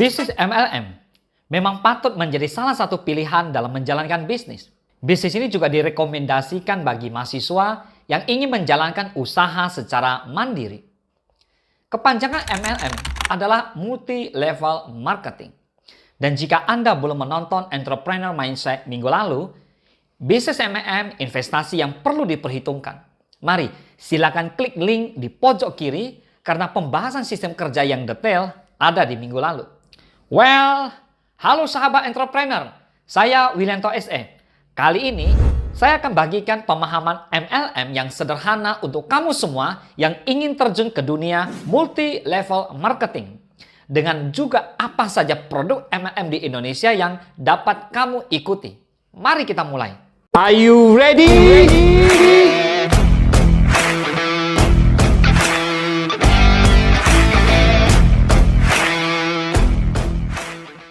Bisnis MLM memang patut menjadi salah satu pilihan dalam menjalankan bisnis. Bisnis ini juga direkomendasikan bagi mahasiswa yang ingin menjalankan usaha secara mandiri. Kepanjangan MLM adalah multi-level marketing. Dan jika Anda belum menonton Entrepreneur Mindset minggu lalu, bisnis MLM investasi yang perlu diperhitungkan. Mari silakan klik link di pojok kiri karena pembahasan sistem kerja yang detail ada di minggu lalu. Well, halo sahabat entrepreneur, saya Willianto SE. Kali ini saya akan bagikan pemahaman MLM yang sederhana untuk kamu semua yang ingin terjun ke dunia multi-level marketing. Dengan juga apa saja produk MLM di Indonesia yang dapat kamu ikuti. Mari kita mulai. Are you ready?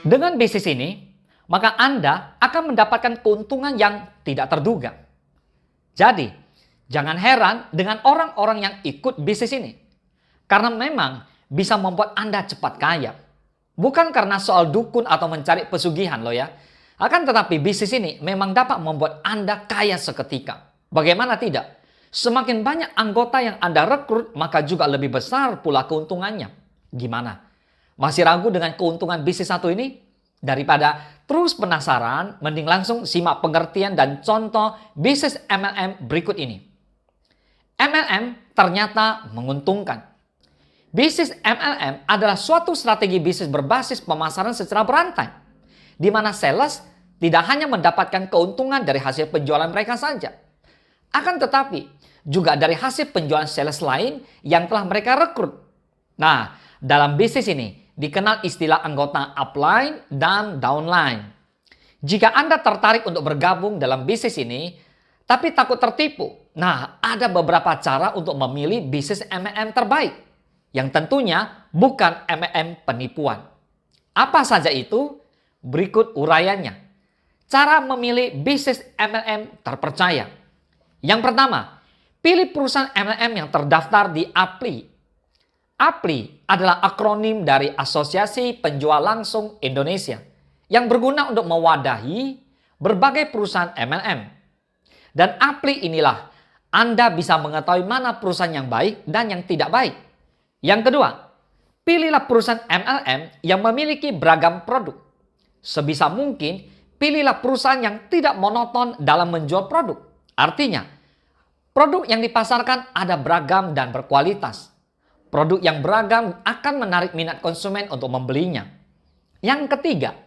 Dengan bisnis ini, maka Anda akan mendapatkan keuntungan yang tidak terduga. Jadi, jangan heran dengan orang-orang yang ikut bisnis ini. Karena memang bisa membuat Anda cepat kaya. Bukan karena soal dukun atau mencari pesugihan loh ya. Akan tetapi bisnis ini memang dapat membuat Anda kaya seketika. Bagaimana tidak? Semakin banyak anggota yang Anda rekrut, maka juga lebih besar pula keuntungannya. Gimana? Masih ragu dengan keuntungan bisnis satu ini? Daripada terus penasaran, mending langsung simak pengertian dan contoh bisnis MLM berikut ini. MLM ternyata menguntungkan. Bisnis MLM adalah suatu strategi bisnis berbasis pemasaran secara berantai, di mana sales tidak hanya mendapatkan keuntungan dari hasil penjualan mereka saja, akan tetapi juga dari hasil penjualan sales lain yang telah mereka rekrut. Nah, dalam bisnis ini dikenal istilah anggota upline dan downline. Jika Anda tertarik untuk bergabung dalam bisnis ini, tapi takut tertipu, nah ada beberapa cara untuk memilih bisnis MLM terbaik, yang tentunya bukan MLM penipuan. Apa saja itu? Berikut uraiannya. Cara memilih bisnis MLM terpercaya. Yang pertama, pilih perusahaan MLM yang terdaftar di APLI. APLI adalah akronim dari Asosiasi Penjual Langsung Indonesia yang berguna untuk mewadahi berbagai perusahaan MLM. Dan APLI inilah Anda bisa mengetahui mana perusahaan yang baik dan yang tidak baik. Yang kedua, pilihlah perusahaan MLM yang memiliki beragam produk. Sebisa mungkin, pilihlah perusahaan yang tidak monoton dalam menjual produk. Artinya, produk yang dipasarkan ada beragam dan berkualitas. Produk yang beragam akan menarik minat konsumen untuk membelinya. Yang ketiga,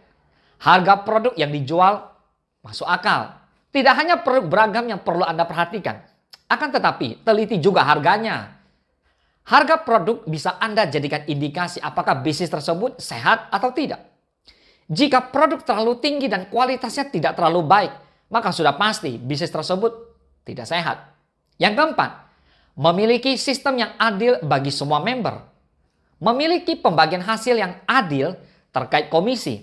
harga produk yang dijual masuk akal. Tidak hanya produk beragam yang perlu Anda perhatikan, akan tetapi teliti juga harganya. Harga produk bisa Anda jadikan indikasi apakah bisnis tersebut sehat atau tidak. Jika produk terlalu tinggi dan kualitasnya tidak terlalu baik, maka sudah pasti bisnis tersebut tidak sehat. Yang keempat, memiliki sistem yang adil bagi semua member. Memiliki pembagian hasil yang adil terkait komisi,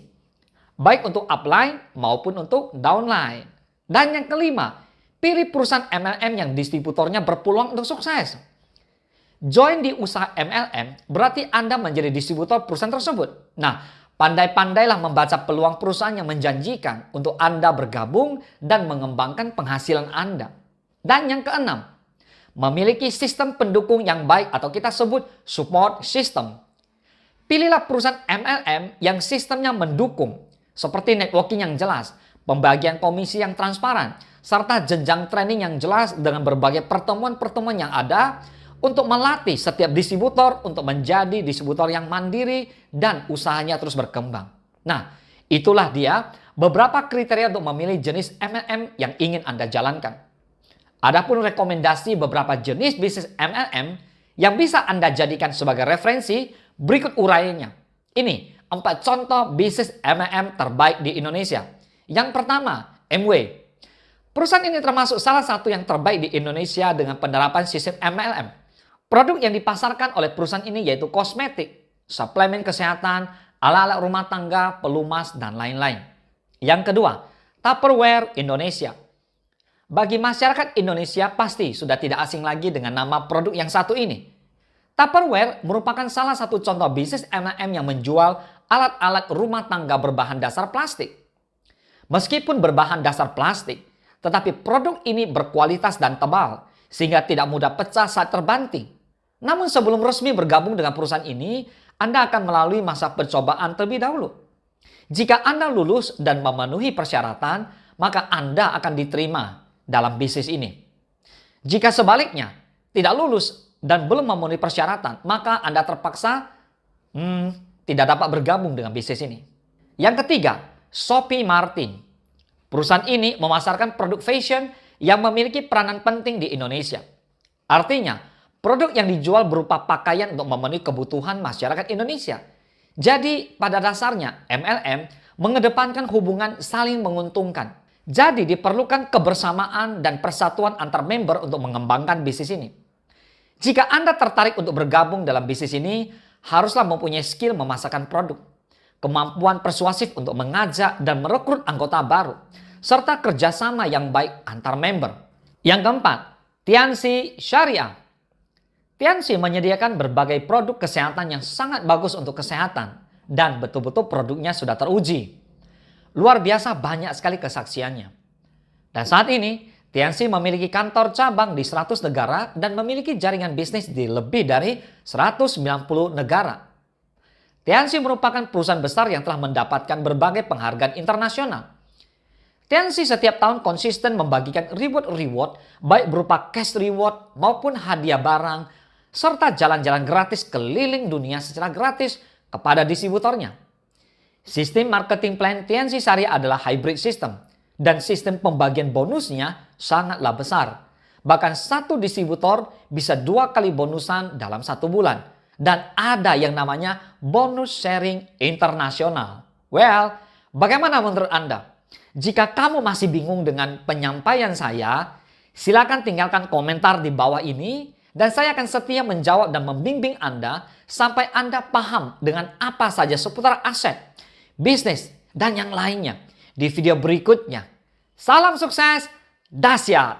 baik untuk upline maupun untuk downline. Dan yang kelima, pilih perusahaan MLM yang distributornya berpeluang untuk sukses. Join di usaha MLM berarti Anda menjadi distributor perusahaan tersebut. Nah, pandai-pandailah membaca peluang perusahaan yang menjanjikan untuk Anda bergabung dan mengembangkan penghasilan Anda. Dan yang keenam, memiliki sistem pendukung yang baik atau kita sebut support system. Pilihlah perusahaan MLM yang sistemnya mendukung, seperti networking yang jelas, pembagian komisi yang transparan, serta jenjang training yang jelas dengan berbagai pertemuan-pertemuan yang ada untuk melatih setiap distributor untuk menjadi distributor yang mandiri dan usahanya terus berkembang. Nah, itulah dia beberapa kriteria untuk memilih jenis MLM yang ingin Anda jalankan. Adapun rekomendasi beberapa jenis bisnis MLM yang bisa Anda jadikan sebagai referensi, berikut uraiannya. Ini 4 contoh bisnis MLM terbaik di Indonesia. Yang pertama, Amway. Perusahaan ini termasuk salah satu yang terbaik di Indonesia dengan penerapan sistem MLM. Produk yang dipasarkan oleh perusahaan ini yaitu kosmetik, suplemen kesehatan, alat-alat rumah tangga, pelumas, dan lain-lain. Yang kedua, Tupperware Indonesia. Bagi masyarakat Indonesia pasti sudah tidak asing lagi dengan nama produk yang satu ini. Tupperware merupakan salah satu contoh bisnis MLM yang menjual alat-alat rumah tangga berbahan dasar plastik. Meskipun berbahan dasar plastik, tetapi produk ini berkualitas dan tebal, sehingga tidak mudah pecah saat terbanting. Namun sebelum resmi bergabung dengan perusahaan ini, Anda akan melalui masa percobaan terlebih dahulu. Jika Anda lulus dan memenuhi persyaratan, maka Anda akan diterima dalam bisnis ini. Jika sebaliknya, tidak lulus dan belum memenuhi persyaratan, maka Anda terpaksa tidak dapat bergabung dengan bisnis ini. Yang ketiga, Sophie Martin. Perusahaan ini memasarkan produk fashion yang memiliki peranan penting di Indonesia. Artinya, produk yang dijual berupa pakaian untuk memenuhi kebutuhan masyarakat Indonesia. Jadi, pada dasarnya MLM mengedepankan hubungan saling menguntungkan. Jadi, diperlukan kebersamaan dan persatuan antar member untuk mengembangkan bisnis ini. Jika Anda tertarik untuk bergabung dalam bisnis ini, haruslah mempunyai skill memasarkan produk, kemampuan persuasif untuk mengajak dan merekrut anggota baru, serta kerjasama yang baik antar member. Yang keempat, Tianxi Syariah. Tianxi menyediakan berbagai produk kesehatan yang sangat bagus untuk kesehatan dan betul-betul produknya sudah teruji. Luar biasa banyak sekali kesaksiannya. Dan saat ini, Tianxi memiliki kantor cabang di 100 negara dan memiliki jaringan bisnis di lebih dari 190 negara. Tianxi merupakan perusahaan besar yang telah mendapatkan berbagai penghargaan internasional. Tianxi setiap tahun konsisten membagikan reward baik berupa cash reward maupun hadiah barang serta jalan-jalan gratis keliling dunia secara gratis kepada distributornya. Sistem marketing plan Tianxi Syariah adalah hybrid system dan sistem pembagian bonusnya sangatlah besar. Bahkan satu distributor bisa 2 kali bonusan dalam 1 bulan. Dan ada yang namanya bonus sharing internasional. Well, bagaimana menurut Anda? Jika kamu masih bingung dengan penyampaian saya, silakan tinggalkan komentar di bawah ini dan saya akan setia menjawab dan membimbing Anda sampai Anda paham dengan apa saja seputar aset, bisnis, dan yang lainnya di video berikutnya. Salam sukses, dahsyat!